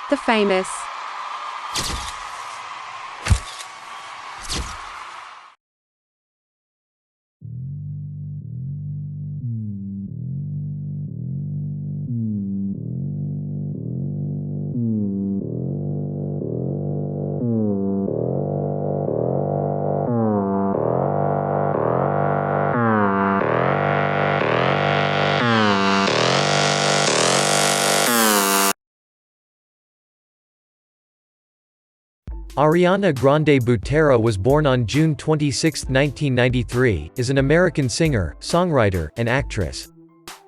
The famous Ariana Grande Documentary was born on June 26, 1993, is an American singer, songwriter, and actress.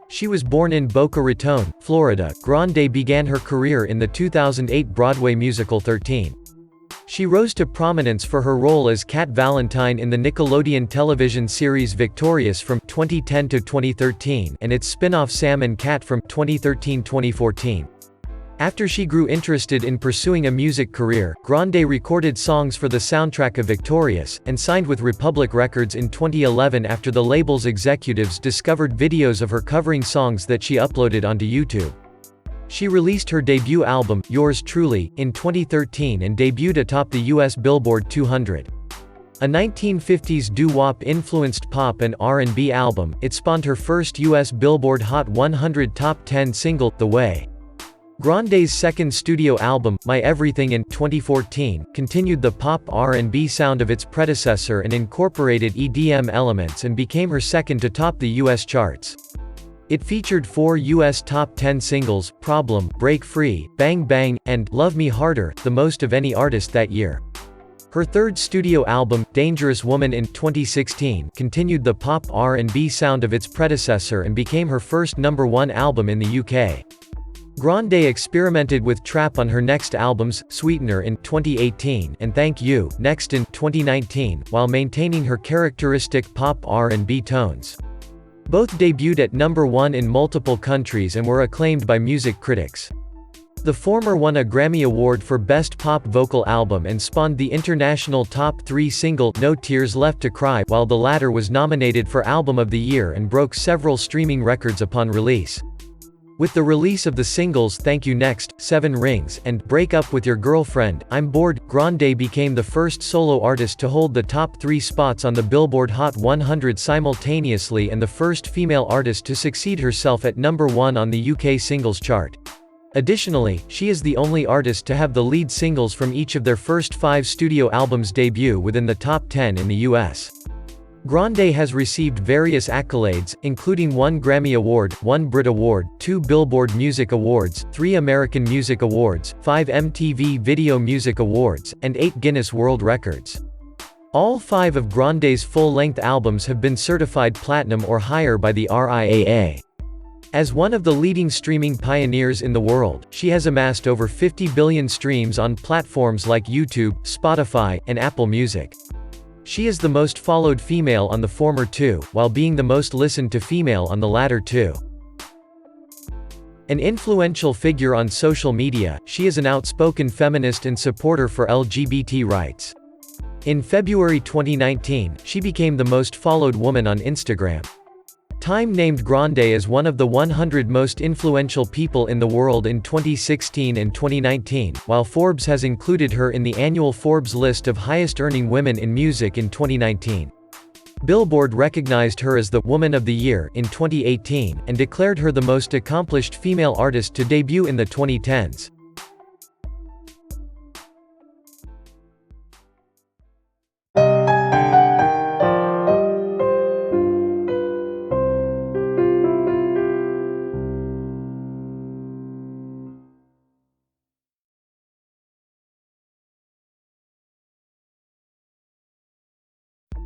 She was born in Boca Raton, Florida. Grande began her career in the 2008 Broadway musical 13. She rose to prominence for her role as Cat Valentine in the Nickelodeon television series Victorious from 2010 to 2013 and its spin-off Sam and Cat from 2013-2014. After she grew interested in pursuing a music career, Grande recorded songs for the soundtrack of Victorious, and signed with Republic Records in 2011 after the label's executives discovered videos of her covering songs that she uploaded onto YouTube. She released her debut album, Yours Truly, in 2013 and debuted atop the US Billboard 200. A 1950s doo-wop-influenced pop and R&B album, it spawned her first US Billboard Hot 100 Top 10 single, The Way. Grande's second studio album, My Everything in 2014, continued the pop R&B sound of its predecessor and incorporated EDM elements and became her second to top the US charts. It featured 4 US top 10 singles, Problem, Break Free, Bang Bang, and Love Me Harder, the most of any artist that year. Her third studio album, Dangerous Woman in 2016, continued the pop R&B sound of its predecessor and became her first #1 album in the UK. Grande experimented with trap on her next albums, Sweetener in 2018 and Thank You, Next in 2019, while maintaining her characteristic pop R&B tones. Both debuted at #1 in multiple countries and were acclaimed by music critics. The former won a Grammy Award for Best Pop Vocal Album and spawned the international top 3 single, No Tears Left to Cry, while the latter was nominated for Album of the Year and broke several streaming records upon release. With the release of the singles Thank You Next, 7 Rings, and Break Up With Your Girlfriend, I'm Bored, Grande became the first solo artist to hold the top 3 spots on the Billboard Hot 100 simultaneously and the first female artist to succeed herself at #1 on the UK singles chart. Additionally, she is the only artist to have the lead singles from each of their first 5 studio albums debut within the top 10 in the US. Grande has received various accolades, including 1 Grammy Award, 1 Brit Award, 2 Billboard Music Awards, 3 American Music Awards, 5 MTV Video Music Awards, and 8 Guinness World Records. All 5 of Grande's full-length albums have been certified platinum or higher by the RIAA. As one of the leading streaming pioneers in the world, she has amassed over 50 billion streams on platforms like YouTube, Spotify, and Apple Music. She is the most followed female on the former 2, while being the most listened to female on the latter 2. An influential figure on social media, she is an outspoken feminist and supporter for LGBT rights. In February 2019, she became the most followed woman on Instagram. Time named Grande as one of the 100 most influential people in the world in 2016 and 2019, while Forbes has included her in the annual Forbes list of highest-earning women in music in 2019. Billboard recognized her as the Woman of the Year in 2018, and declared her the most accomplished female artist to debut in the 2010s.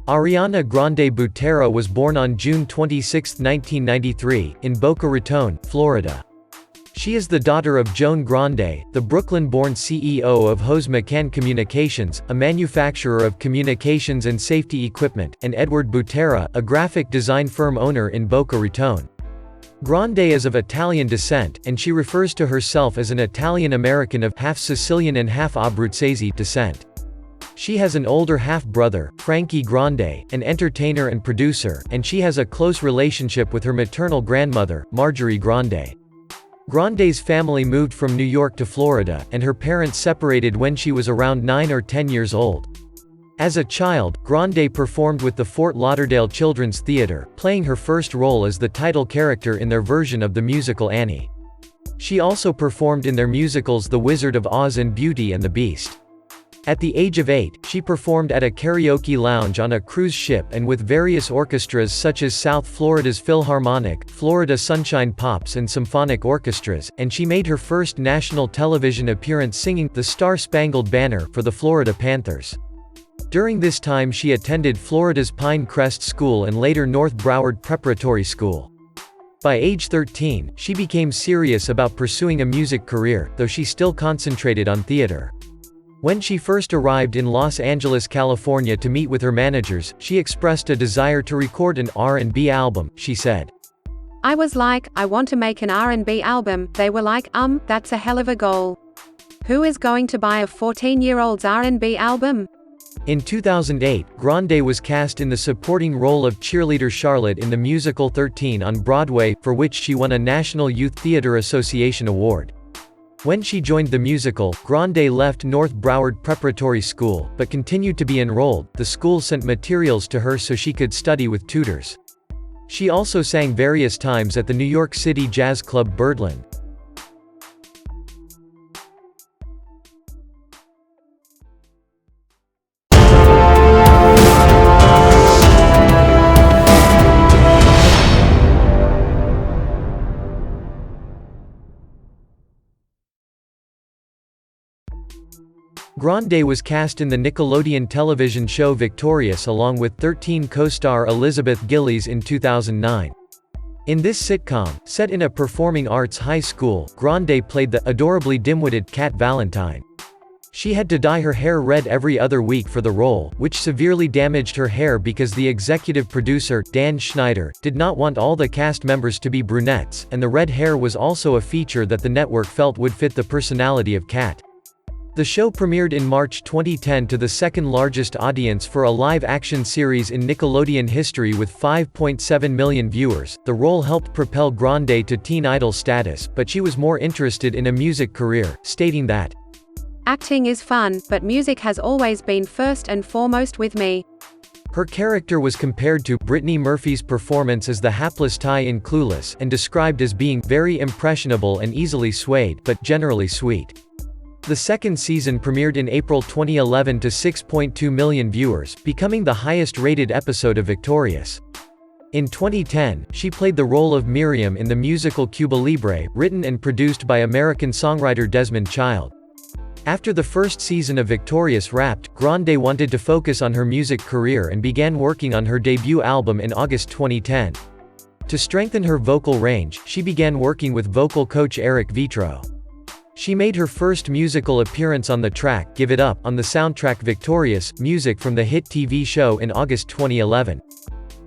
Ariana Grande Documentary was born on June 26, 1993, in Boca Raton, Florida. She is the daughter of Joan Grande, the Brooklyn-born CEO of Hose McCann Communications, a manufacturer of communications and safety equipment, and Edward Butera, a graphic design firm owner in Boca Raton. Grande is of Italian descent, and she refers to herself as an Italian-American of half Sicilian and half Abruzzese descent. She has an older half-brother, Frankie Grande, an entertainer and producer, and she has a close relationship with her maternal grandmother, Marjorie Grande. Grande's family moved from New York to Florida, and her parents separated when she was around 9 or 10 years old. As a child, Grande performed with the Fort Lauderdale Children's Theatre, playing her first role as the title character in their version of the musical Annie. She also performed in their musicals The Wizard of Oz and Beauty and the Beast. At the age of 8, she performed at a karaoke lounge on a cruise ship and with various orchestras such as South Florida's Philharmonic, Florida Sunshine Pops and symphonic orchestras, and she made her first national television appearance singing "The Star-Spangled Banner" for the Florida Panthers. During this time she attended Florida's Pine Crest School and later North Broward Preparatory School. By age 13, she became serious about pursuing a music career, though she still concentrated on theater. When she first arrived in Los Angeles, California to meet with her managers, she expressed a desire to record an R&B album. She said, "I was like, I want to make an R&B album." They were like, that's a hell of a goal. Who is going to buy a 14-year-old's R&B album? In 2008, Grande was cast in the supporting role of cheerleader Charlotte in the musical 13 on Broadway, for which she won a National Youth Theatre Association award. When she joined the musical, Grande left North Broward Preparatory School, but continued to be enrolled. The school sent materials to her so she could study with tutors. She also sang various times at the New York City jazz club Birdland. Grande was cast in the Nickelodeon television show Victorious along with 13 co-star Elizabeth Gillies in 2009. In this sitcom, set in a performing arts high school, Grande played the adorably dim-witted Cat Valentine. She had to dye her hair red every other week for the role, which severely damaged her hair because the executive producer, Dan Schneider, did not want all the cast members to be brunettes, and the red hair was also a feature that the network felt would fit the personality of Cat. The show premiered in March 2010 to the second largest audience for a live-action series in Nickelodeon history with 5.7 million viewers. The role helped propel Grande to teen idol status, but she was more interested in a music career, stating that, "Acting is fun, but music has always been first and foremost with me." Her character was compared to Brittany Murphy's performance as the hapless Ty in Clueless, and described as being very impressionable and easily swayed, but generally sweet. The second season premiered in April 2011 to 6.2 million viewers, becoming the highest-rated episode of Victorious. In 2010, she played the role of Miriam in the musical Cuba Libre, written and produced by American songwriter Desmond Child. After the first season of Victorious wrapped, Grande wanted to focus on her music career and began working on her debut album in August 2010. To strengthen her vocal range, she began working with vocal coach Eric Vitro. She made her first musical appearance on the track "Give It Up" on the soundtrack Victorious, music from the hit TV show in August 2011.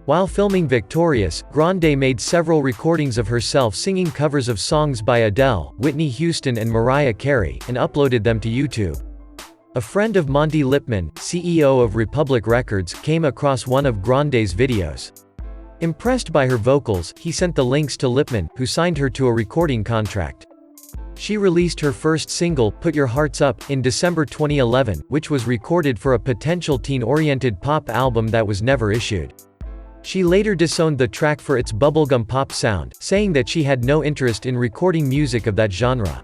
While filming Victorious, Grande made several recordings of herself singing covers of songs by Adele, Whitney Houston and Mariah Carey, and uploaded them to YouTube. A friend of Monty Lipman, CEO of Republic Records, came across one of Grande's videos. Impressed by her vocals, he sent the links to Lipman, who signed her to a recording contract. She released her first single, Put Your Hearts Up, in December 2011, which was recorded for a potential teen-oriented pop album that was never issued. She later disowned the track for its bubblegum pop sound, saying that she had no interest in recording music of that genre.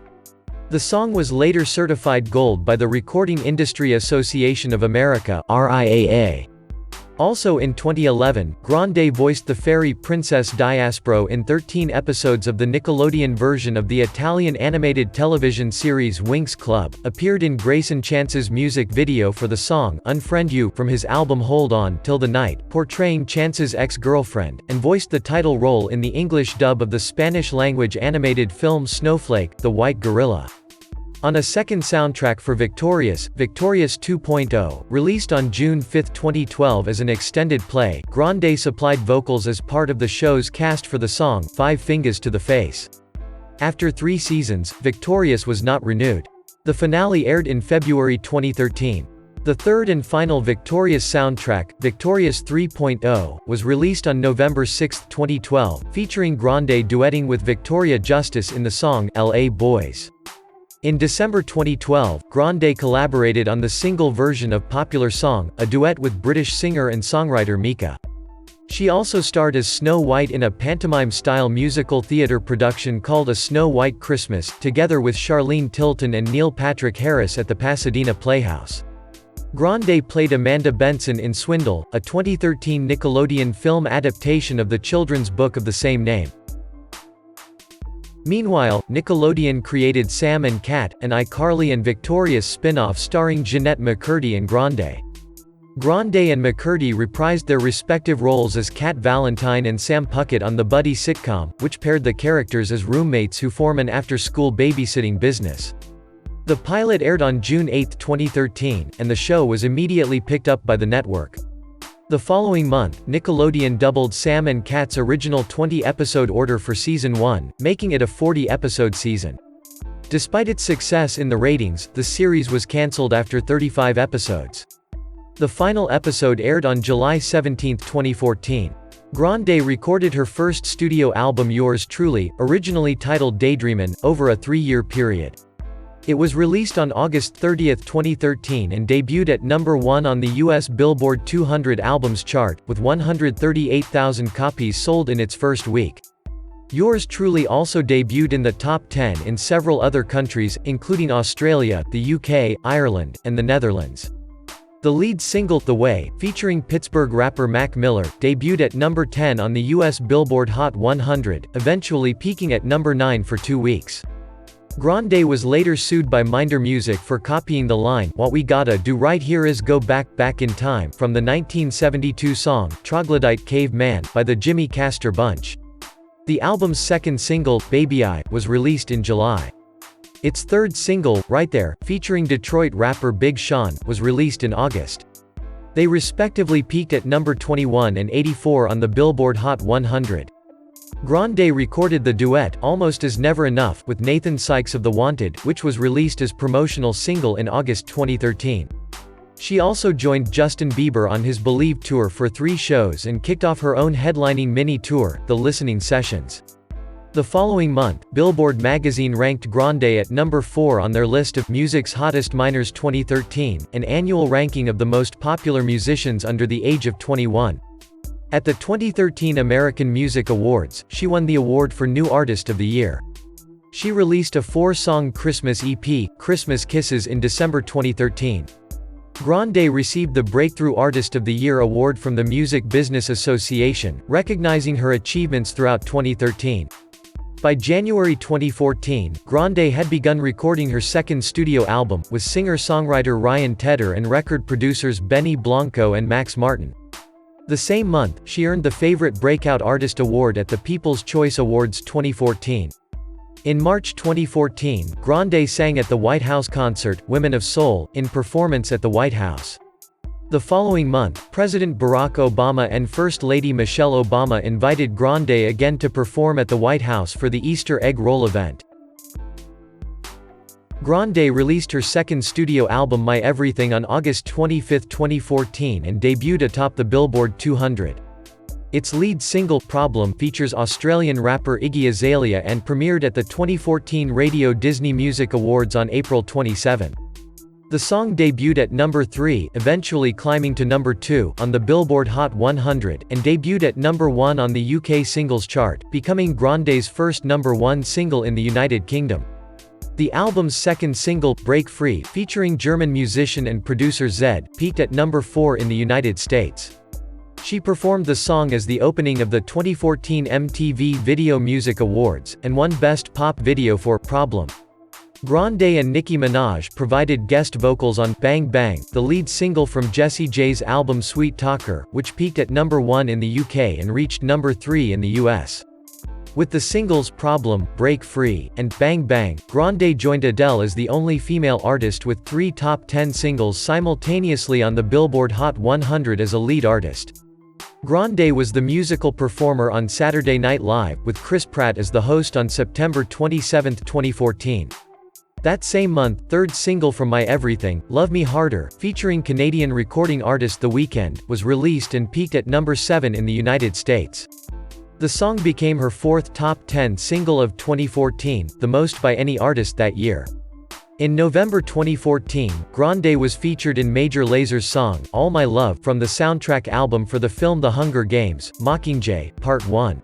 The song was later certified gold by the Recording Industry Association of America (RIAA). Also in 2011, Grande voiced the fairy princess Diaspro in 13 episodes of the Nickelodeon version of the Italian animated television series Winx Club, appeared in Grayson Chance's music video for the song Unfriend You from his album Hold On Till the Night, portraying Chance's ex-girlfriend, and voiced the title role in the English dub of the Spanish-language animated film Snowflake, The White Gorilla. On a second soundtrack for Victorious, Victorious 2.0, released on June 5, 2012 as an extended play, Grande supplied vocals as part of the show's cast for the song Five Fingers to the Face. After 3 seasons, Victorious was not renewed. The finale aired in February 2013. The third and final Victorious soundtrack, Victorious 3.0, was released on November 6, 2012, featuring Grande duetting with Victoria Justice in the song "L.A. Boys." In December 2012, Grande collaborated on the single version of popular song, a duet with British singer and songwriter Mika. She also starred as Snow White in a pantomime-style musical theatre production called A Snow White Christmas, together with Charlene Tilton and Neil Patrick Harris at the Pasadena Playhouse. Grande played Amanda Benson in Swindle, a 2013 Nickelodeon film adaptation of the children's book of the same name. Meanwhile, Nickelodeon created Sam and Cat, an iCarly and Victorious spin-off starring Jeanette McCurdy and Grande. Grande and McCurdy reprised their respective roles as Cat Valentine and Sam Puckett on the buddy sitcom, which paired the characters as roommates who form an after-school babysitting business. The pilot aired on June 8, 2013, and the show was immediately picked up by the network. The following month, Nickelodeon doubled Sam and Cat's original 20-episode order for Season 1, making it a 40-episode season. Despite its success in the ratings, the series was cancelled after 35 episodes. The final episode aired on July 17, 2014. Grande recorded her first studio album Yours Truly, originally titled Daydreamin', over a 3-year period. It was released on August 30, 2013 and debuted at number 1 on the US Billboard 200 Albums chart, with 138,000 copies sold in its first week. Yours Truly also debuted in the top 10 in several other countries, including Australia, the UK, Ireland, and the Netherlands. The lead single, The Way, featuring Pittsburgh rapper Mac Miller, debuted at number 10 on the US Billboard Hot 100, eventually peaking at number 9 for 2 weeks. Grande was later sued by Minder Music for copying the line, "What we gotta do right here is go back in time," from the 1972 song, Troglodyte Cave Man, by the Jimmy Castor Bunch. The album's second single, Baby I, was released in July. Its third single, Right There, featuring Detroit rapper Big Sean, was released in August. They respectively peaked at number 21 and 84 on the Billboard Hot 100. Grande recorded the duet, Almost Is Never Enough, with Nathan Sykes of The Wanted, which was released as promotional single in August 2013. She also joined Justin Bieber on his Believe tour for 3 shows and kicked off her own headlining mini-tour, The Listening Sessions. The following month, Billboard magazine ranked Grande at number 4 on their list of Music's Hottest Minors 2013, an annual ranking of the most popular musicians under the age of 21. At the 2013 American Music Awards, she won the award for New Artist of the Year. She released a 4-song Christmas EP, Christmas Kisses, in December 2013. Grande received the Breakthrough Artist of the Year award from the Music Business Association, recognizing her achievements throughout 2013. By January 2014, Grande had begun recording her second studio album, with singer-songwriter Ryan Tedder and record producers Benny Blanco and Max Martin. The same month, she earned the Favorite Breakout Artist Award at the People's Choice Awards 2014. In March 2014, Grande sang at the White House concert, Women of Soul, in performance at the White House. The following month, President Barack Obama and First Lady Michelle Obama invited Grande again to perform at the White House for the Easter egg roll event. Grande released her second studio album My Everything on August 25, 2014 and debuted atop the Billboard 200. Its lead single, Problem, features Australian rapper Iggy Azalea and premiered at the 2014 Radio Disney Music Awards on April 27. The song debuted at number 3, eventually climbing to number 2, on the Billboard Hot 100, and debuted at number 1 on the UK Singles Chart, becoming Grande's first number 1 single in the United Kingdom. The album's second single, Break Free, featuring German musician and producer Zedd, peaked at number 4 in the United States. She performed the song as the opening of the 2014 MTV Video Music Awards, and won Best Pop Video for Problem. Grande and Nicki Minaj provided guest vocals on Bang Bang, the lead single from Jessie J's album Sweet Talker, which peaked at number 1 in the UK and reached number 3 in the US. With the singles Problem, Break Free, and Bang Bang, Grande joined Adele as the only female artist with 3 top 10 singles simultaneously on the Billboard Hot 100 as a lead artist. Grande was the musical performer on Saturday Night Live, with Chris Pratt as the host on September 27, 2014. That same month, third single from My Everything, Love Me Harder, featuring Canadian recording artist The Weeknd, was released and peaked at number 7 in the United States. The song became her fourth top 10 single of 2014, the most by any artist that year. In November 2014, Grande was featured in Major Laser's song, All My Love, from the soundtrack album for the film The Hunger Games, Mockingjay, Part 1.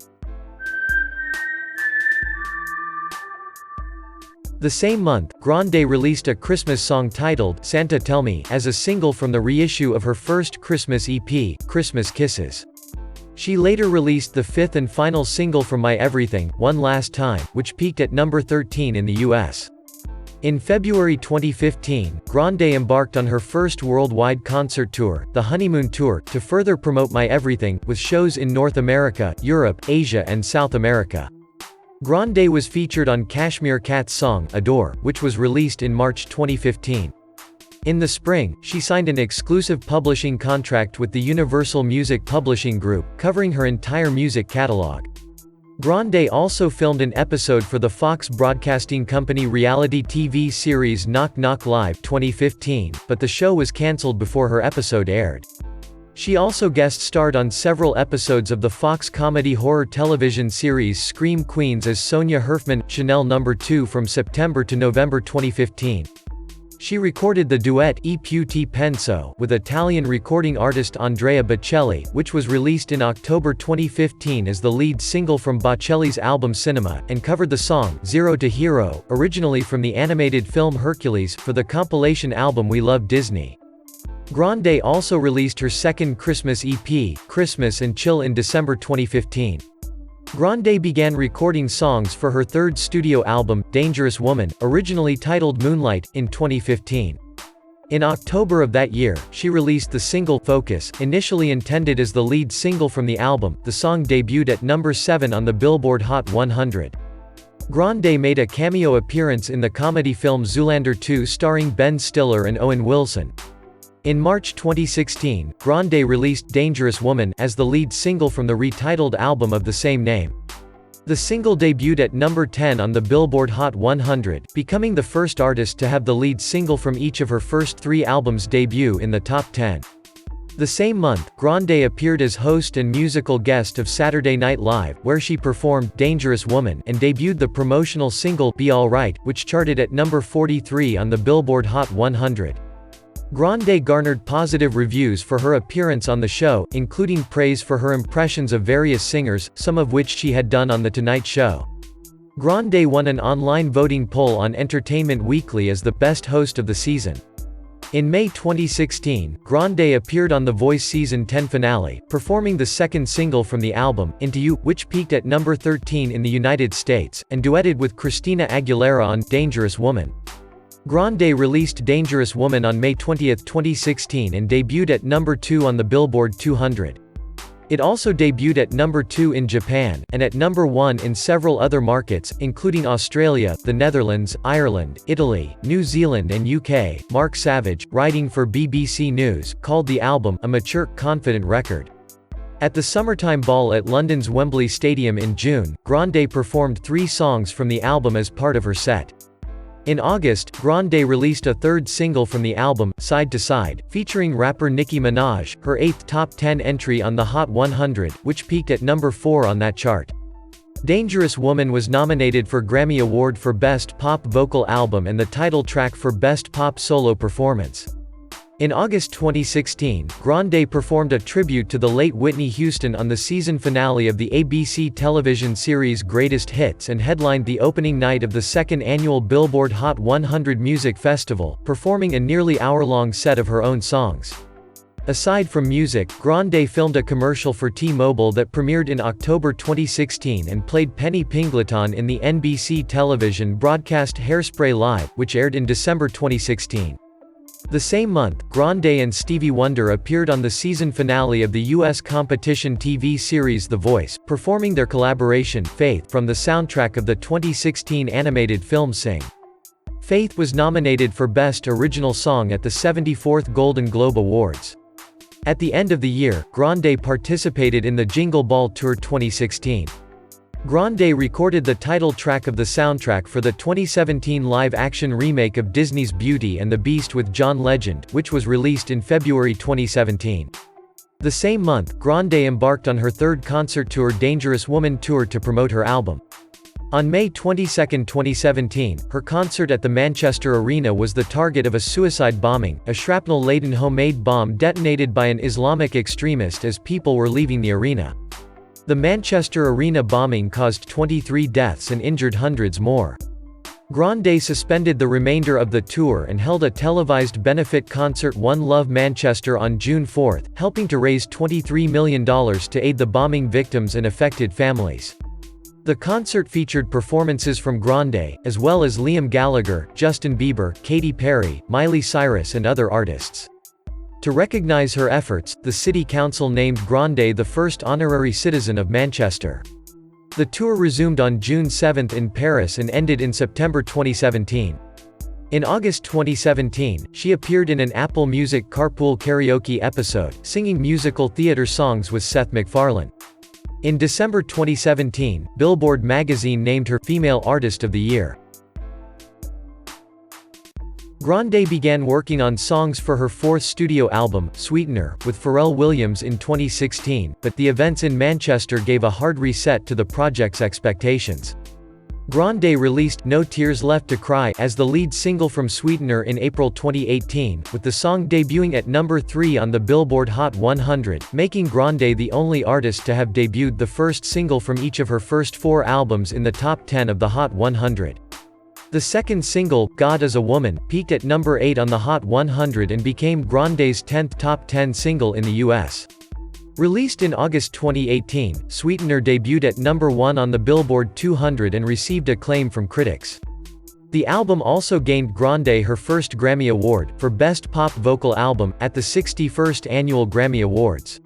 The same month, Grande released a Christmas song titled, Santa Tell Me, as a single from the reissue of her first Christmas EP, Christmas Kisses. She later released the fifth and final single from My Everything, One Last Time, which peaked at number 13 in the US. In February 2015, Grande embarked on her first worldwide concert tour, the Honeymoon Tour, to further promote My Everything, with shows in North America, Europe, Asia and South America. Grande was featured on Cashmere Cat's song, Adore, which was released in March 2015. In the spring, she signed an exclusive publishing contract with the Universal Music Publishing Group, covering her entire music catalog. Grande also filmed an episode for the Fox Broadcasting Company reality TV series Knock Knock Live 2015, but the show was cancelled before her episode aired. She also guest-starred on several episodes of the Fox comedy horror television series Scream Queens as Sonia Herfman, Chanel No. 2 from September to November 2015. She recorded the duet E più ti penso with Italian recording artist Andrea Bocelli, which was released in October 2015 as the lead single from Bocelli's album Cinema, and covered the song, Zero to Hero, originally from the animated film Hercules, for the compilation album We Love Disney. Grande also released her second Christmas EP, Christmas and Chill, in December 2015. Grande began recording songs for her third studio album, Dangerous Woman, originally titled Moonlight, in 2015. In October of that year, she released the single, Focus, initially intended as the lead single from the album. The song debuted at number 7 on the Billboard Hot 100. Grande made a cameo appearance in the comedy film Zoolander 2 starring Ben Stiller and Owen Wilson. In March 2016, Grande released Dangerous Woman as the lead single from the retitled album of the same name. The single debuted at number 10 on the Billboard Hot 100, becoming the first artist to have the lead single from each of her first 3 albums debut in the top 10. The same month, Grande appeared as host and musical guest of Saturday Night Live, where she performed Dangerous Woman and debuted the promotional single Be Alright, which charted at number 43 on the Billboard Hot 100. Grande garnered positive reviews for her appearance on the show, including praise for her impressions of various singers, some of which she had done on The Tonight Show. Grande won an online voting poll on Entertainment Weekly as the best host of the season. In May 2016, Grande appeared on The Voice Season 10 finale, performing the second single from the album, Into You, which peaked at number 13 in the United States, and duetted with Christina Aguilera on Dangerous Woman. Grande released Dangerous Woman on May 20, 2016 and debuted at number 2 on the Billboard 200. It also debuted at number 2 in Japan, and at number 1 in several other markets, including Australia, the Netherlands, Ireland, Italy, New Zealand and UK. Mark Savage, writing for BBC News, called the album a mature, confident record. At the Summertime Ball at London's Wembley Stadium in June, Grande performed 3 songs from the album as part of her set. In August, Grande released a third single from the album, Side to Side, featuring rapper Nicki Minaj, her 8th top 10 entry on the Hot 100, which peaked at number 4 on that chart. Dangerous Woman was nominated for Grammy Award for Best Pop Vocal Album and the title track for Best Pop Solo Performance. In August 2016, Grande performed a tribute to the late Whitney Houston on the season finale of the ABC television series Greatest Hits and headlined the opening night of the second annual Billboard Hot 100 Music Festival, performing a nearly hour-long set of her own songs. Aside from music, Grande filmed a commercial for T-Mobile that premiered in October 2016 and played Penny Pingleton in the NBC television broadcast Hairspray Live, which aired in December 2016. The same month, Grande and Stevie Wonder appeared on the season finale of the U.S. competition TV series The Voice, performing their collaboration, Faith, from the soundtrack of the 2016 animated film Sing. Faith was nominated for Best Original Song at the 74th Golden Globe Awards. At the end of the year, Grande participated in the Jingle Ball Tour 2016. Grande recorded the title track of the soundtrack for the 2017 live-action remake of Disney's Beauty and the Beast with John Legend, which was released in February 2017. The same month, Grande embarked on her third concert tour Dangerous Woman Tour to promote her album. On May 22, 2017, her concert at the Manchester Arena was the target of a suicide bombing, a shrapnel-laden homemade bomb detonated by an Islamic extremist as people were leaving the arena. The Manchester Arena bombing caused 23 deaths and injured hundreds more. Grande suspended the remainder of the tour and held a televised benefit concert One Love Manchester on June 4, helping to raise $23 million to aid the bombing victims and affected families. The concert featured performances from Grande, as well as Liam Gallagher, Justin Bieber, Katy Perry, Miley Cyrus and other artists. To recognize her efforts, the city council named Grande the first honorary citizen of Manchester. The tour resumed on June 7 in Paris and ended in September 2017. In August 2017, she appeared in an Apple Music Carpool Karaoke episode, singing musical theater songs with Seth MacFarlane. In December 2017, Billboard magazine named her Female Artist of the Year. Grande began working on songs for her fourth studio album, Sweetener, with Pharrell Williams in 2016, but the events in Manchester gave a hard reset to the project's expectations. Grande released No Tears Left to Cry as the lead single from Sweetener in April 2018, with the song debuting at number 3 on the Billboard Hot 100, making Grande the only artist to have debuted the first single from each of her first 4 albums in the top 10 of the Hot 100. The second single, God Is a Woman, peaked at number 8 on the Hot 100 and became Grande's 10th top 10 single in the US. Released in August 2018, Sweetener debuted at number 1 on the Billboard 200 and received acclaim from critics. The album also gained Grande her first Grammy Award, for Best Pop Vocal Album, at the 61st Annual Grammy Awards.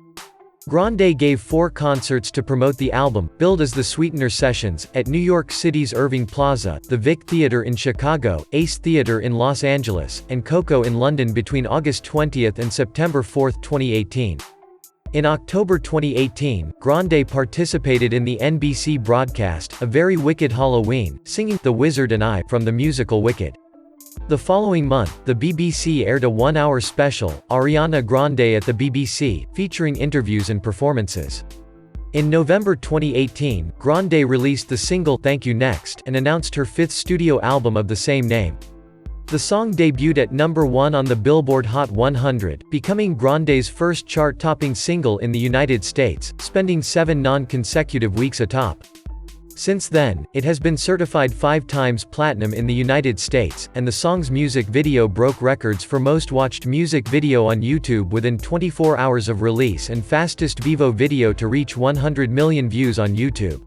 Grande gave 4 concerts to promote the album, billed as the Sweetener Sessions, at New York City's Irving Plaza, the Vic Theatre in Chicago, Ace Theatre in Los Angeles, and Coco in London between August 20 and September 4, 2018. In October 2018, Grande participated in the NBC broadcast, A Very Wicked Halloween, singing The Wizard and I from the musical Wicked. The following month, the BBC aired a 1-hour special, Ariana Grande at the BBC, featuring interviews and performances. In November 2018, Grande released the single Thank You Next and announced her 5th studio album of the same name. The song debuted at number 1 on the Billboard Hot 100, becoming Grande's first chart-topping single in the United States, spending 7 non-consecutive weeks atop. Since then, it has been certified 5 times platinum in the United States, and the song's music video broke records for most watched music video on YouTube within 24 hours of release and fastest Vivo video to reach 100 million views on YouTube.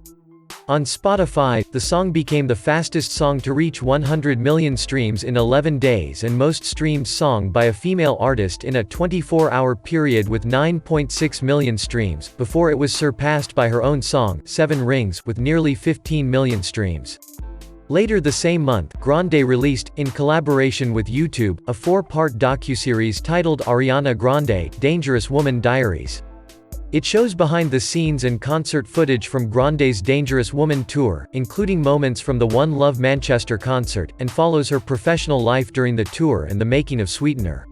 On Spotify, the song became the fastest song to reach 100 million streams in 11 days and most streamed song by a female artist in a 24-hour period with 9.6 million streams, before it was surpassed by her own song, 7 Rings, with nearly 15 million streams. Later the same month, Grande released, in collaboration with YouTube, a 4-part docuseries titled Ariana Grande, Dangerous Woman Diaries. It shows behind-the-scenes and concert footage from Grande's Dangerous Woman tour, including moments from the One Love Manchester concert, and follows her professional life during the tour and the making of Sweetener.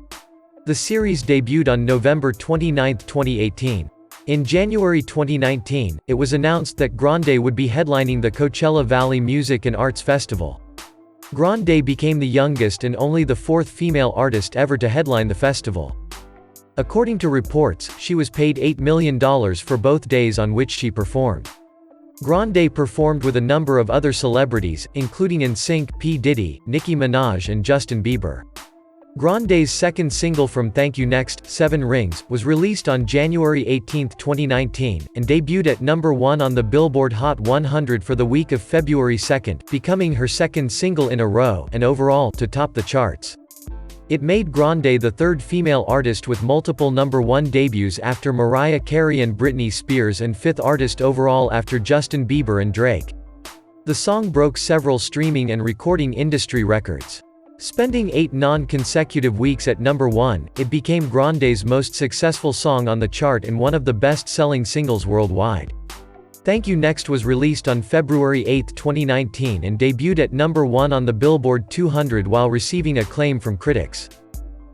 The series debuted on November 29, 2018. In January 2019, it was announced that Grande would be headlining the Coachella Valley Music and Arts Festival. Grande became the youngest and only the 4th female artist ever to headline the festival. According to reports, she was paid $8 million for both days on which she performed. Grande performed with a number of other celebrities, including NSYNC, P. Diddy, Nicki Minaj and Justin Bieber. Grande's second single from Thank You Next, 7 Rings, was released on January 18, 2019, and debuted at number 1 on the Billboard Hot 100 for the week of February 2, becoming her second single in a row, and overall, to top the charts. It made Grande the 3rd female artist with multiple number 1 debuts after Mariah Carey and Britney Spears and 5th artist overall after Justin Bieber and Drake. The song broke several streaming and recording industry records. Spending 8 non-consecutive weeks at number 1, it became Grande's most successful song on the chart and one of the best-selling singles worldwide. Thank You Next was released on February 8, 2019 and debuted at number 1 on the Billboard 200 while receiving acclaim from critics.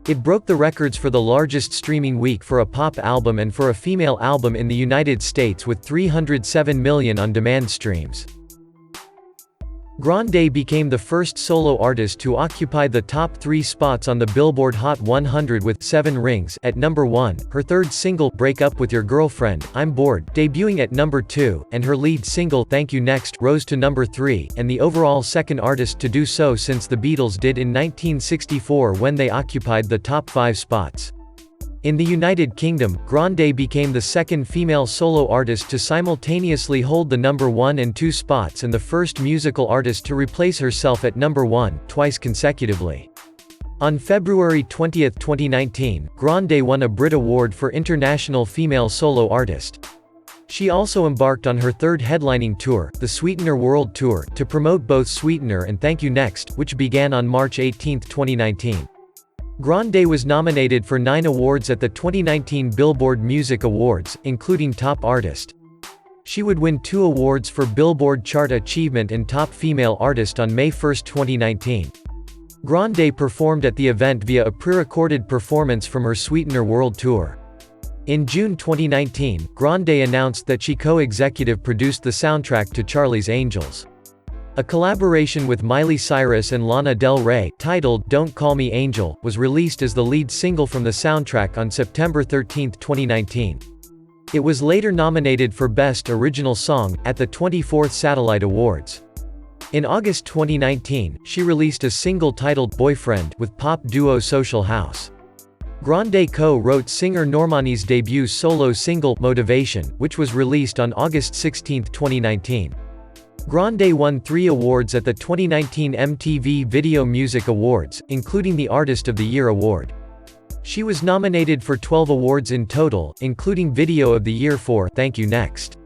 It broke the records for the largest streaming week for a pop album and for a female album in the United States with 307 million on-demand streams. Grande became the first solo artist to occupy the top 3 spots on the Billboard Hot 100 with 7 Rings at number 1, her third single, Break Up With Your Girlfriend, I'm Bored, debuting at number 2, and her lead single, Thank You Next, rose to number 3, and the overall second artist to do so since the Beatles did in 1964 when they occupied the top 5 spots. In the United Kingdom, Grande became the second female solo artist to simultaneously hold the number 1 and 2 spots and the first musical artist to replace herself at number 1, twice consecutively. On February 20, 2019, Grande won a Brit Award for International Female Solo Artist. She also embarked on her third headlining tour, the Sweetener World Tour, to promote both Sweetener and Thank You Next, which began on March 18, 2019. Grande was nominated for 9 awards at the 2019 Billboard Music Awards, including Top Artist. She would win 2 awards for Billboard Chart Achievement and Top Female Artist on May 1, 2019. Grande performed at the event via a pre-recorded performance from her Sweetener World Tour. In June 2019, Grande announced that she co-executive produced the soundtrack to Charlie's Angels. A collaboration with Miley Cyrus and Lana Del Rey, titled Don't Call Me Angel, was released as the lead single from the soundtrack on September 13, 2019. It was later nominated for Best Original Song at the 24th Satellite Awards. In August 2019, she released a single titled Boyfriend with pop duo Social House. Grande co-wrote singer Normani's debut solo single, Motivation, which was released on August 16, 2019. Grande won 3 awards at the 2019 MTV Video Music Awards, including the Artist of the Year award. She was nominated for 12 awards in total, including Video of the Year for Thank You Next.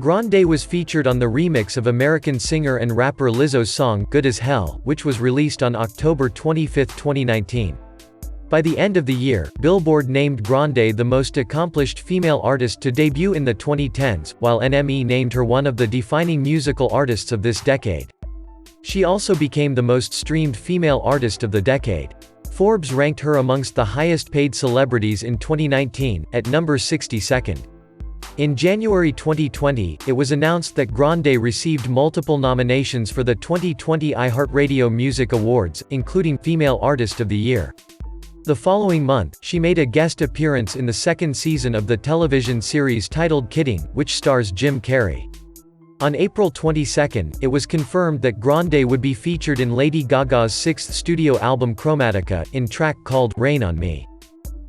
Grande was featured on the remix of American singer and rapper Lizzo's song Good as Hell, which was released on October 25, 2019. By the end of the year, Billboard named Grande the most accomplished female artist to debut in the 2010s, while NME named her one of the defining musical artists of this decade. She also became the most streamed female artist of the decade. Forbes ranked her amongst the highest-paid celebrities in 2019, at number 62nd. In January 2020, it was announced that Grande received multiple nominations for the 2020 iHeartRadio Music Awards, including Female Artist of the Year. The following month, she made a guest appearance in the second season of the television series titled Kidding, which stars Jim Carrey. On April 22, it was confirmed that Grande would be featured in Lady Gaga's 6th studio album Chromatica, in track called Rain on Me.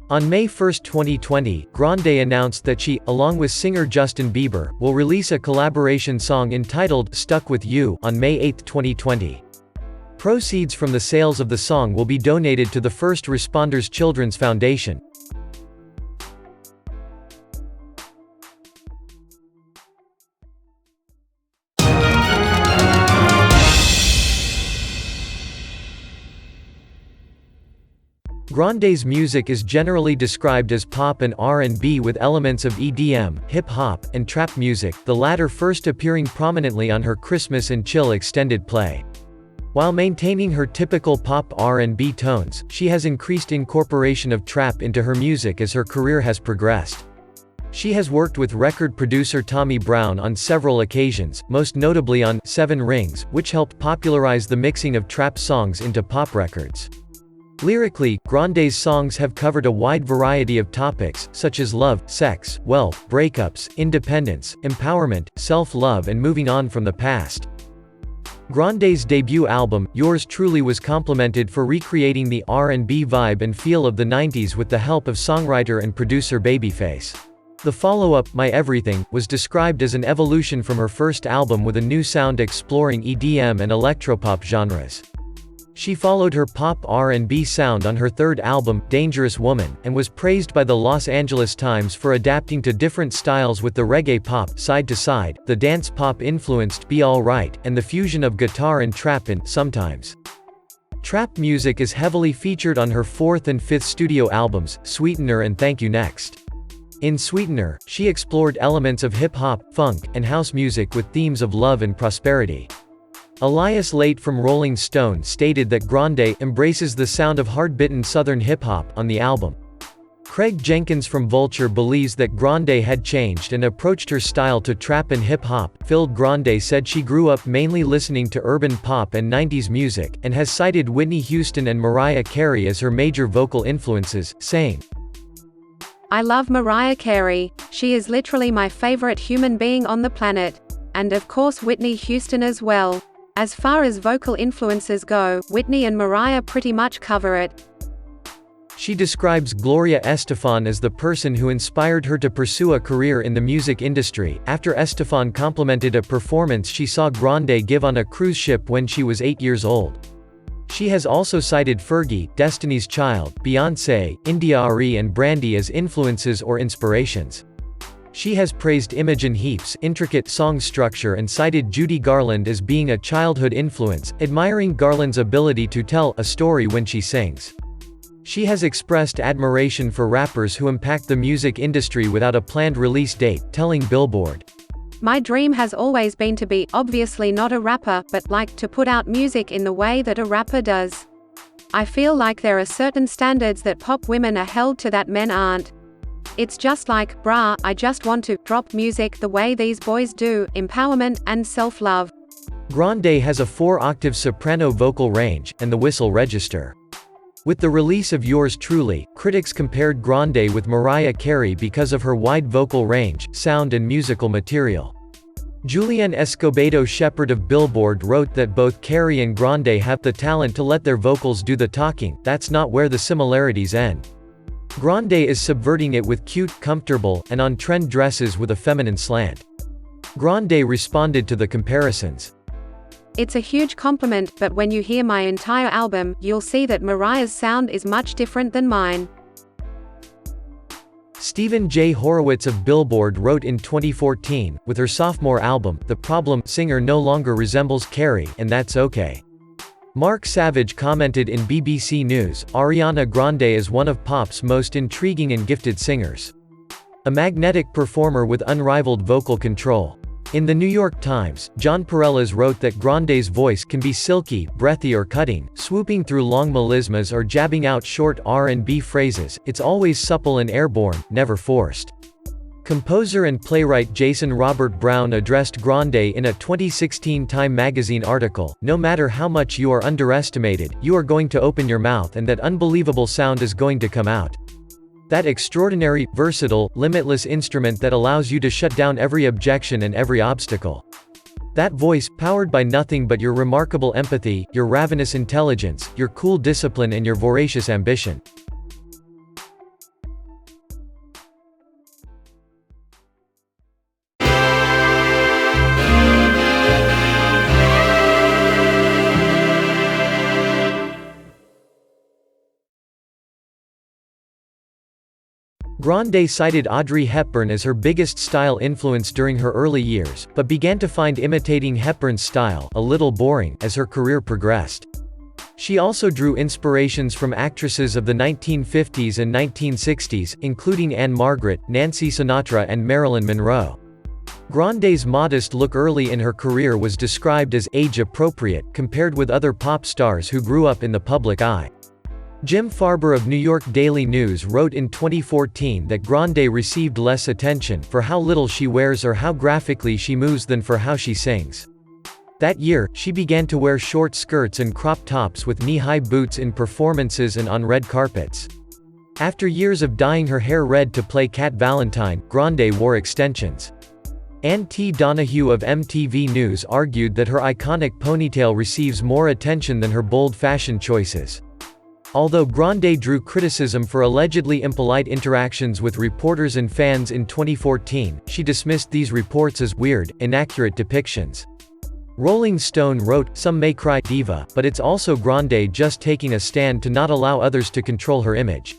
On May 1, 2020, Grande announced that she, along with singer Justin Bieber, will release a collaboration song entitled Stuck With You on May 8, 2020. Proceeds from the sales of the song will be donated to the First Responders Children's Foundation. Grande's music is generally described as pop and R&B with elements of EDM, hip-hop, and trap music, the latter first appearing prominently on her Christmas and Chill extended play. While maintaining her typical pop R&B tones, she has increased incorporation of trap into her music as her career has progressed. She has worked with record producer Tommy Brown on several occasions, most notably on 7 Rings, which helped popularize the mixing of trap songs into pop records. Lyrically, Grande's songs have covered a wide variety of topics, such as love, sex, wealth, breakups, independence, empowerment, self-love and moving on from the past. Grande's debut album, Yours Truly, was complimented for recreating the R&B vibe and feel of the 90s with the help of songwriter and producer Babyface. The follow-up, My Everything, was described as an evolution from her first album with a new sound exploring EDM and electropop genres. She followed her pop R&B sound on her third album, Dangerous Woman, and was praised by the Los Angeles Times for adapting to different styles with the reggae pop, Side to Side, the dance pop influenced Be All Right, and the fusion of guitar and trap in Sometimes. Trap music is heavily featured on her 4th and 5th studio albums, Sweetener and Thank You Next. In Sweetener, she explored elements of hip-hop, funk, and house music with themes of love and prosperity. Elias Late from Rolling Stone stated that Grande embraces the sound of hard-bitten Southern hip-hop on the album. Craig Jenkins from Vulture believes that Grande had changed and approached her style to trap and hip-hop. Phil Grande said she grew up mainly listening to urban pop and 90s music, and has cited Whitney Houston and Mariah Carey as her major vocal influences, saying, "I love Mariah Carey. She is literally my favorite human being on the planet. And of course Whitney Houston as well. As far as vocal influences go, Whitney and Mariah pretty much cover it." She describes Gloria Estefan as the person who inspired her to pursue a career in the music industry, after Estefan complimented a performance she saw Grande give on a cruise ship when she was 8 years old. She has also cited Fergie, Destiny's Child, Beyoncé, India.Arie and Brandy as influences or inspirations. She has praised Imogen Heap's intricate song structure and cited Judy Garland as being a childhood influence, admiring Garland's ability to tell a story when she sings. She has expressed admiration for rappers who impact the music industry without a planned release date, telling Billboard, "My dream has always been to be, obviously not a rapper, but like to put out music in the way that a rapper does. I feel like there are certain standards that pop women are held to that men aren't. It's just like, brah, I just want to drop music the way these boys do, empowerment, and self-love." Grande has a 4-octave soprano vocal range, and the whistle register. With the release of Yours Truly, critics compared Grande with Mariah Carey because of her wide vocal range, sound and musical material. Julian Escobedo Shepherd of Billboard wrote that both Carey and Grande have the talent to let their vocals do the talking, that's not where the similarities end. Grande is subverting it with cute, comfortable, and on-trend dresses with a feminine slant. Grande responded to the comparisons. "It's a huge compliment, but when you hear my entire album, you'll see that Mariah's sound is much different than mine." Stephen J. Horowitz of Billboard wrote in 2014, with her sophomore album, The Problem, singer no longer resembles Carey, and that's okay. Mark Savage commented in BBC News, "Ariana Grande is one of pop's most intriguing and gifted singers. A magnetic performer with unrivaled vocal control." In the New York Times, John Perellas wrote that Grande's voice can be silky, breathy or cutting, swooping through long melismas or jabbing out short R&B phrases. It's always supple and airborne, never forced. Composer and playwright Jason Robert Brown addressed Grande in a 2016 Time magazine article, "No matter how much you are underestimated, you are going to open your mouth and that unbelievable sound is going to come out. That extraordinary, versatile, limitless instrument that allows you to shut down every objection and every obstacle. That voice, powered by nothing but your remarkable empathy, your ravenous intelligence, your cool discipline and your voracious ambition." Grande cited Audrey Hepburn as her biggest style influence during her early years, but began to find imitating Hepburn's style a little boring as her career progressed. She also drew inspirations from actresses of the 1950s and 1960s, including Anne Margaret, Nancy Sinatra and Marilyn Monroe. Grande's modest look early in her career was described as age-appropriate, compared with other pop stars who grew up in the public eye. Jim Farber of New York Daily News wrote in 2014 that Grande received less attention for how little she wears or how graphically she moves than for how she sings. That year, she began to wear short skirts and crop tops with knee-high boots in performances and on red carpets. After years of dyeing her hair red to play Cat Valentine, Grande wore extensions. Ann T. Donahue of MTV News argued that her iconic ponytail receives more attention than her bold fashion choices. Although Grande drew criticism for allegedly impolite interactions with reporters and fans in 2014, she dismissed these reports as weird, inaccurate depictions. Rolling Stone wrote, "Some may cry diva, but it's also Grande just taking a stand to not allow others to control her image."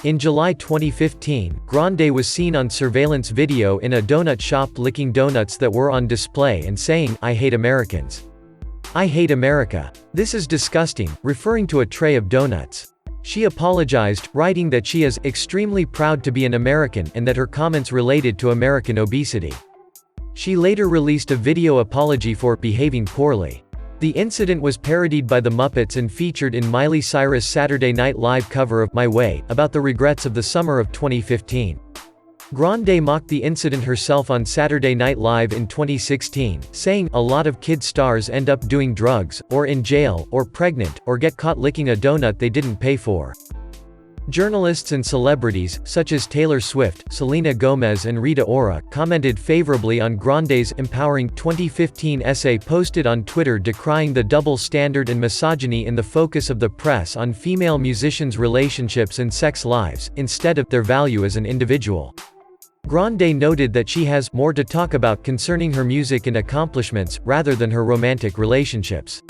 In July 2015, Grande was seen on surveillance video in a donut shop licking donuts that were on display and saying, "I hate Americans. I hate America. This is disgusting," referring to a tray of donuts. She apologized, writing that she is extremely proud to be an American and that her comments related to American obesity. She later released a video apology for behaving poorly. The incident was parodied by The Muppets and featured in Miley Cyrus' Saturday Night Live cover of My Way, about the regrets of the summer of 2015. Grande mocked the incident herself on Saturday Night Live in 2016, saying, "A lot of kid stars end up doing drugs, or in jail, or pregnant, or get caught licking a donut they didn't pay for." Journalists and celebrities, such as Taylor Swift, Selena Gomez and Rita Ora, commented favorably on Grande's empowering 2015 essay posted on Twitter decrying the double standard and misogyny in the focus of the press on female musicians' relationships and sex lives, instead of their value as an individual. Grande noted that she has more to talk about concerning her music and accomplishments, rather than her romantic relationships.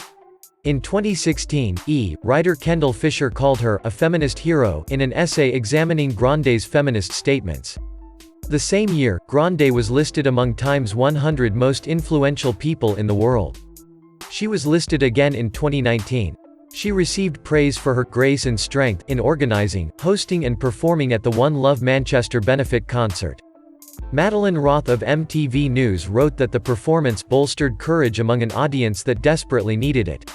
In 2016, writer Kendall Fisher called her a feminist hero in an essay examining Grande's feminist statements. The same year, Grande was listed among Time's 100 most influential people in the world. She was listed again in 2019. She received praise for her grace and strength in organizing, hosting and performing at the One Love Manchester benefit concert. Madeline Roth of MTV News wrote that the performance bolstered courage among an audience that desperately needed it.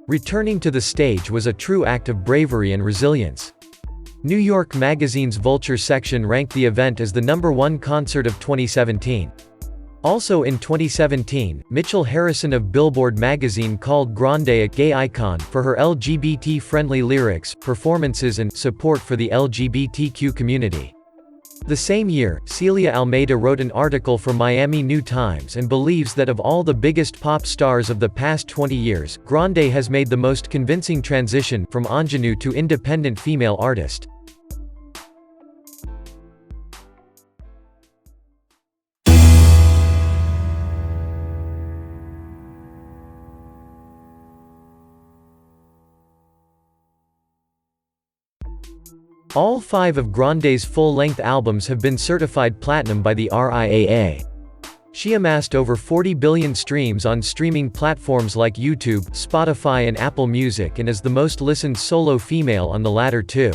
Returning to the stage was a true act of bravery and resilience. New York Magazine's Vulture section ranked the event as the #1 concert of 2017. Also in 2017, Mitchell Harrison of Billboard magazine called Grande a gay icon for her LGBT-friendly lyrics, performances and support for the LGBTQ community. The same year, Celia Almeida wrote an article for Miami New Times and believes that of all the biggest pop stars of the past 20 years, Grande has made the most convincing transition from ingenue to independent female artist. All 5 of Grande's full-length albums have been certified platinum by the RIAA. She amassed over 40 billion streams on streaming platforms like YouTube, Spotify and Apple Music and is the most listened solo female on the latter two.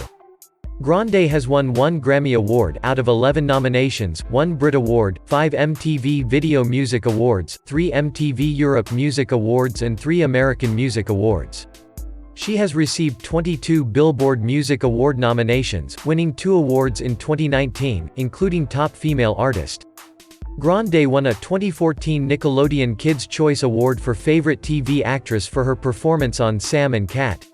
Grande has won 1 Grammy Award out of 11 nominations, 1 Brit Award, 5 MTV Video Music Awards, 3 MTV Europe Music Awards and 3 American Music Awards. She has received 22 Billboard Music Award nominations, winning 2 awards in 2019, including Top Female Artist. Grande won a 2014 Nickelodeon Kids' Choice Award for Favorite TV Actress for her performance on Sam and Cat.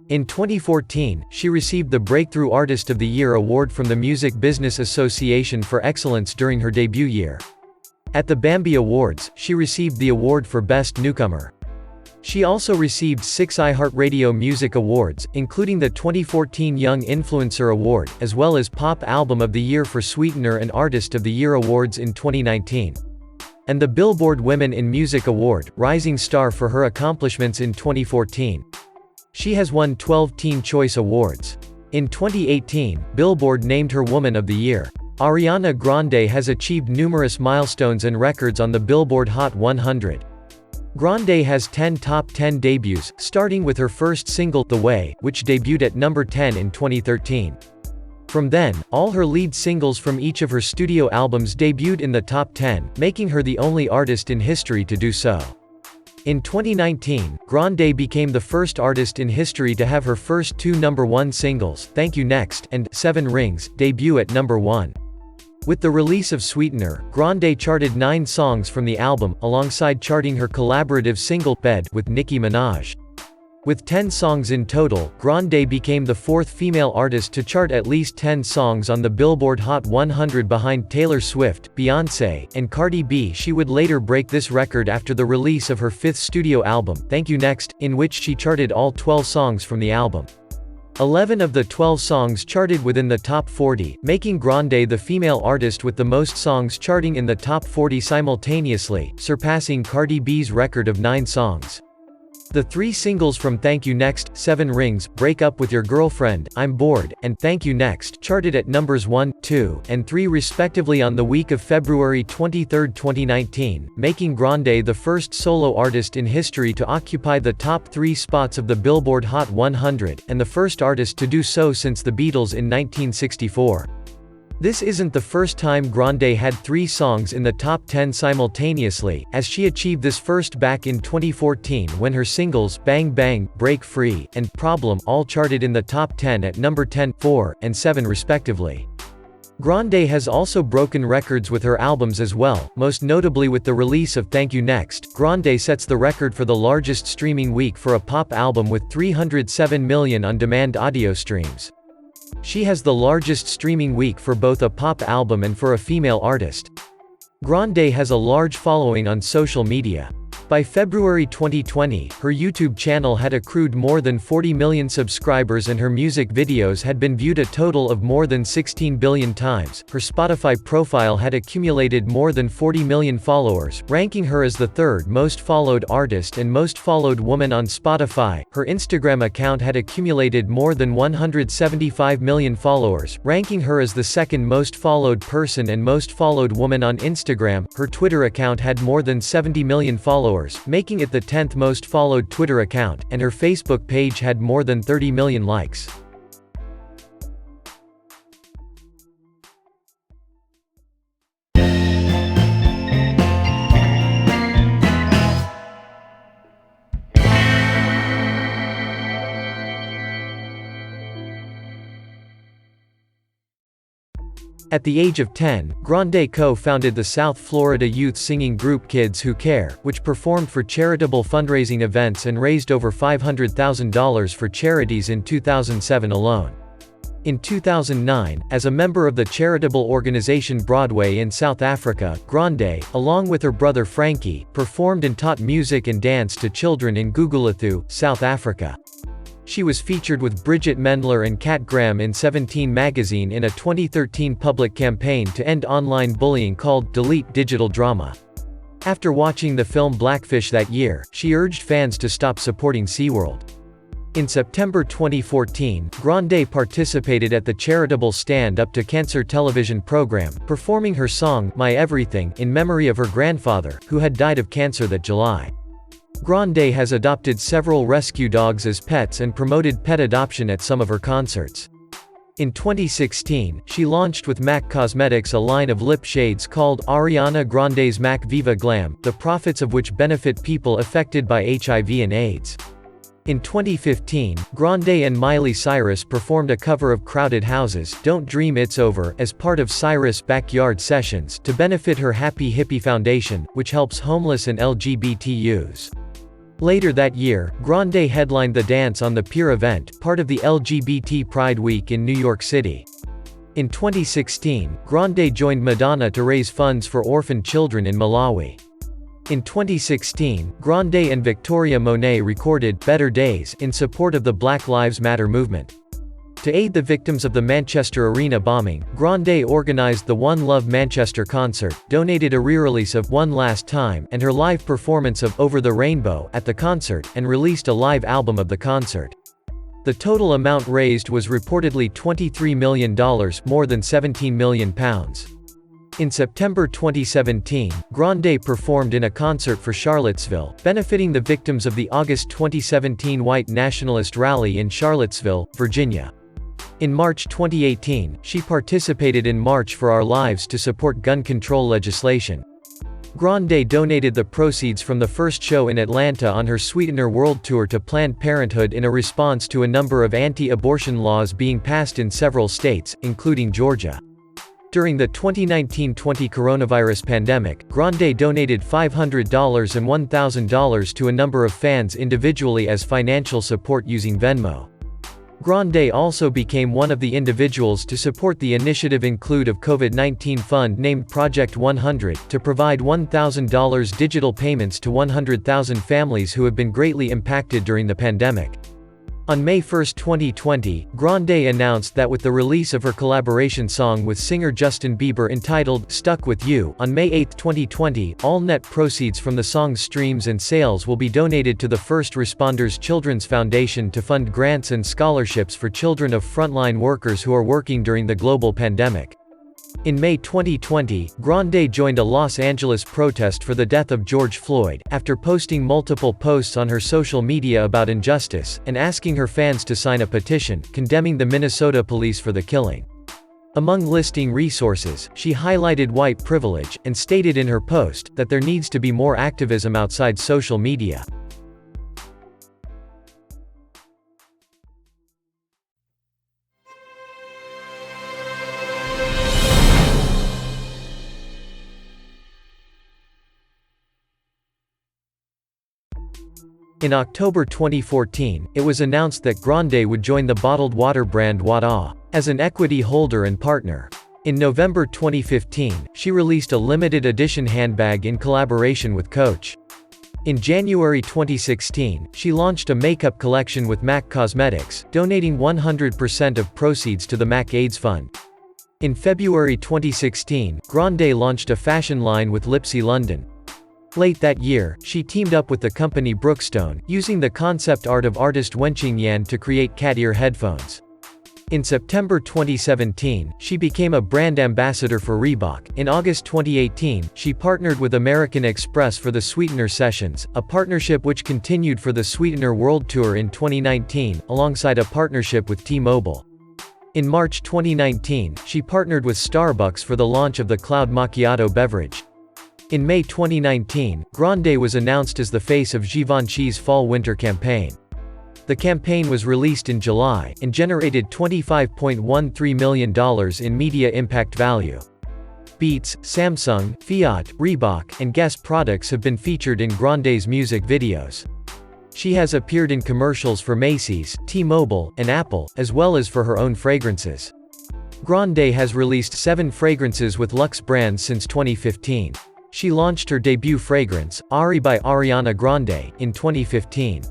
In 2014, she received the Breakthrough Artist of the Year award from the Music Business Association for excellence during her debut year. At the Bambi Awards, she received the award for Best Newcomer. She also received 6 iHeartRadio Music Awards, including the 2014 Young Influencer Award, as well as Pop Album of the Year for Sweetener and Artist of the Year awards in 2019. And the Billboard Women in Music Award, Rising Star for her accomplishments in 2014. She has won 12 Teen Choice Awards. In 2018, Billboard named her Woman of the Year. Ariana Grande has achieved numerous milestones and records on the Billboard Hot 100. Grande has 10 top 10 debuts, starting with her first single, The Way, which debuted at number 10 in 2013. From then, all her lead singles from each of her studio albums debuted in the top 10, making her the only artist in history to do so. In 2019, Grande became the first artist in history to have her first 2 #1 singles, Thank You Next and 7 Rings, debut at number 1. With the release of Sweetener, Grande charted 9 songs from the album, alongside charting her collaborative single, Bed, with Nicki Minaj. With 10 songs in total, Grande became the 4th female artist to chart at least 10 songs on the Billboard Hot 100 behind Taylor Swift, Beyoncé, and Cardi B. She would later break this record after the release of her 5th studio album, Thank You Next, in which she charted all 12 songs from the album. 11 of the 12 songs charted within the top 40, making Grande the female artist with the most songs charting in the top 40 simultaneously, surpassing Cardi B's record of 9 songs. The three singles from Thank You Next, 7 Rings, Break Up With Your Girlfriend, I'm Bored, and Thank You Next charted at numbers 1, 2, and 3 respectively on the week of February 23, 2019, making Grande the first solo artist in history to occupy the top 3 spots of the Billboard Hot 100, and the first artist to do so since the Beatles in 1964. This isn't the first time Grande had 3 songs in the top 10 simultaneously, as she achieved this first back in 2014 when her singles Bang Bang, Break Free, and Problem all charted in the top 10 at number 10, 4, and 7 respectively. Grande has also broken records with her albums as well, most notably with the release of Thank You Next. Grande sets the record for the largest streaming week for a pop album with 307 million on-demand audio streams. She has the largest streaming week for both a pop album and for a female artist. Grande has a large following on social media. By February 2020, her YouTube channel had accrued more than 40 million subscribers and her music videos had been viewed a total of more than 16 billion times. Her Spotify profile had accumulated more than 40 million followers, ranking her as the 3rd most followed artist and most followed woman on Spotify. Her Instagram account had accumulated more than 175 million followers, ranking her as the 2nd most followed person and most followed woman on Instagram. Her Twitter account had more than 70 million followers, making it the 10th most followed Twitter account, and her Facebook page had more than 30 million likes. At the age of 10, Grande co-founded the South Florida youth singing group Kids Who Care, which performed for charitable fundraising events and raised over $500,000 for charities in 2007 alone. In 2009, as a member of the charitable organization Broadway in South Africa, Grande, along with her brother Frankie, performed and taught music and dance to children in Gugulethu, South Africa. She was featured with Bridget Mendler and Kat Graham in 17 magazine in a 2013 public campaign to end online bullying called Delete Digital Drama. After watching the film Blackfish that year, she urged fans to stop supporting SeaWorld. In September 2014, Grande participated at the charitable Stand Up to Cancer television program, performing her song, My Everything, in memory of her grandfather, who had died of cancer that July. Grande has adopted several rescue dogs as pets and promoted pet adoption at some of her concerts. In 2016, she launched with MAC Cosmetics a line of lip shades called Ariana Grande's MAC Viva Glam, the profits of which benefit people affected by HIV and AIDS. In 2015, Grande and Miley Cyrus performed a cover of Crowded Houses' Don't Dream It's Over as part of Cyrus' Backyard Sessions to benefit her Happy Hippie Foundation, which helps homeless and LGBT youths. Later that year, Grande headlined the Dance on the Pier event, part of the LGBT Pride Week in New York City. In 2016, Grande joined Madonna to raise funds for orphaned children in Malawi. In 2016, Grande and Victoria Monet recorded Better Days in support of the Black Lives Matter movement. To aid the victims of the Manchester Arena bombing, Grande organized the One Love Manchester concert, donated a re-release of One Last Time and her live performance of Over the Rainbow at the concert, and released a live album of the concert. The total amount raised was reportedly $23 million, more than £17 million. In September 2017, Grande performed in a concert for Charlottesville, benefiting the victims of the August 2017 white nationalist rally in Charlottesville, Virginia. In March 2018, she participated in March for Our Lives to support gun control legislation. Grande donated the proceeds from the first show in Atlanta on her Sweetener World Tour to Planned Parenthood in a response to a number of anti-abortion laws being passed in several states, including Georgia. During the 2019-20 coronavirus pandemic, Grande donated $500 and $1,000 to a number of fans individually as financial support using Venmo. Grande also became one of the individuals to support the initiative include of COVID-19 fund named Project 100, to provide $1,000 digital payments to 100,000 families who have been greatly impacted during the pandemic. On May 1, 2020, Grande announced that with the release of her collaboration song with singer Justin Bieber entitled "Stuck With You" on May 8, 2020, all net proceeds from the song's streams and sales will be donated to the First Responders Children's Foundation to fund grants and scholarships for children of frontline workers who are working during the global pandemic. In May 2020, Grande joined a Los Angeles protest for the death of George Floyd, after posting multiple posts on her social media about injustice, and asking her fans to sign a petition, condemning the Minnesota police for the killing. Among listing resources, she highlighted white privilege, and stated in her post, that there needs to be more activism outside social media. In October 2014, it was announced that Grande would join the bottled water brand Wada as an equity holder and partner. In November 2015, she released a limited edition handbag in collaboration with Coach. In January 2016, she launched a makeup collection with MAC Cosmetics, donating 100% of proceeds to the MAC AIDS Fund. In February 2016, Grande launched a fashion line with Lipsy London. Late that year, she teamed up with the company Brookstone, using the concept art of artist Wenqing Yan to create cat ear headphones. In September 2017, she became a brand ambassador for Reebok. In August 2018, she partnered with American Express for the Sweetener Sessions, a partnership which continued for the Sweetener World Tour in 2019, alongside a partnership with T-Mobile. In March 2019, she partnered with Starbucks for the launch of the Cloud Macchiato beverage. In May 2019, Grande was announced as the face of Givenchy's Fall-Winter campaign. The campaign was released in July, and generated $25.13 million in media impact value. Beats, Samsung, Fiat, Reebok, and Guess products have been featured in Grande's music videos. She has appeared in commercials for Macy's, T-Mobile, and Apple, as well as for her own fragrances. Grande has released 7 fragrances with luxe brands since 2015. She launched her debut fragrance, Ari by Ariana Grande, in 2015.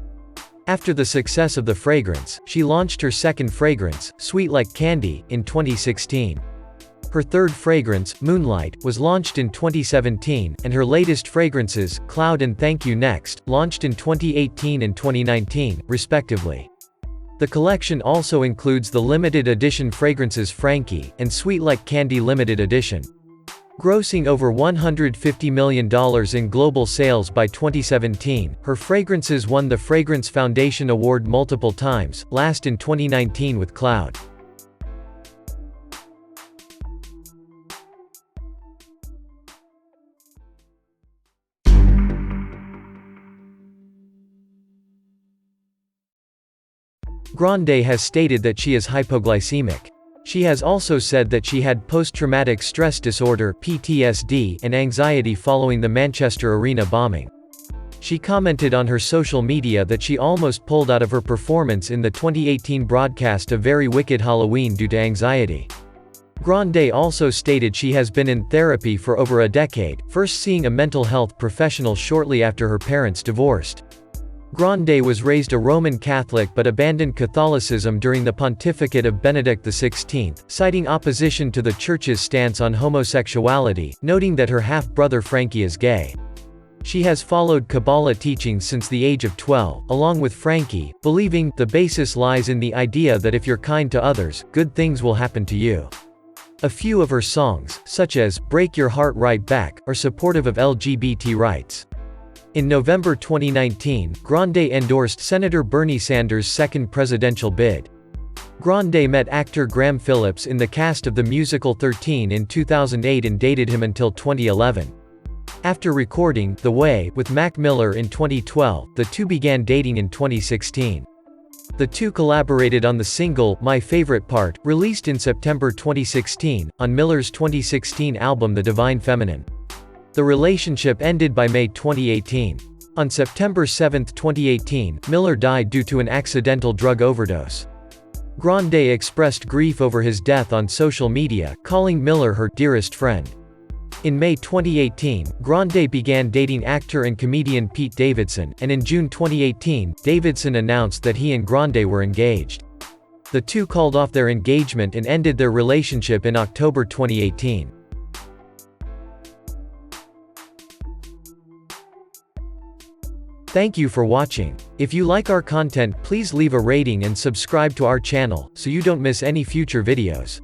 After the success of the fragrance, she launched her second fragrance, Sweet Like Candy, in 2016. Her third fragrance, Moonlight, was launched in 2017, and her latest fragrances, Cloud and Thank You Next, launched in 2018 and 2019, respectively. The collection also includes the limited edition fragrances Frankie, and Sweet Like Candy Limited Edition. Grossing over $150 million in global sales by 2017, her fragrances won the Fragrance Foundation Award multiple times, last in 2019 with Cloud. Grande has stated that she is hypoglycemic. She has also said that she had post-traumatic stress disorder (PTSD) and anxiety following the Manchester Arena bombing. She commented on her social media that she almost pulled out of her performance in the 2018 broadcast of Very Wicked Halloween due to anxiety. Grande also stated she has been in therapy for over a decade, first seeing a mental health professional shortly after her parents divorced. Grande was raised a Roman Catholic but abandoned Catholicism during the pontificate of Benedict XVI, citing opposition to the Church's stance on homosexuality, noting that her half-brother Frankie is gay. She has followed Kabbalah teachings since the age of 12, along with Frankie, believing the basis lies in the idea that if you're kind to others, good things will happen to you. A few of her songs, such as Break Your Heart Right Back, are supportive of LGBT rights. In November 2019, Grande endorsed Senator Bernie Sanders' second presidential bid. Grande met actor Graham Phillips in the cast of the musical 13 in 2008 and dated him until 2011. After recording The Way with Mac Miller in 2012, the two began dating in 2016. The two collaborated on the single My Favorite Part, released in September 2016, on Miller's 2016 album The Divine Feminine. The relationship ended by May 2018. On September 7, 2018, Miller died due to an accidental drug overdose. Grande expressed grief over his death on social media, calling Miller her dearest friend. In May 2018, Grande began dating actor and comedian Pete Davidson, and in June 2018, Davidson announced that he and Grande were engaged. The two called off their engagement and ended their relationship in October 2018. Thank you for watching. If you like our content, please leave a rating and subscribe to our channel, so you don't miss any future videos.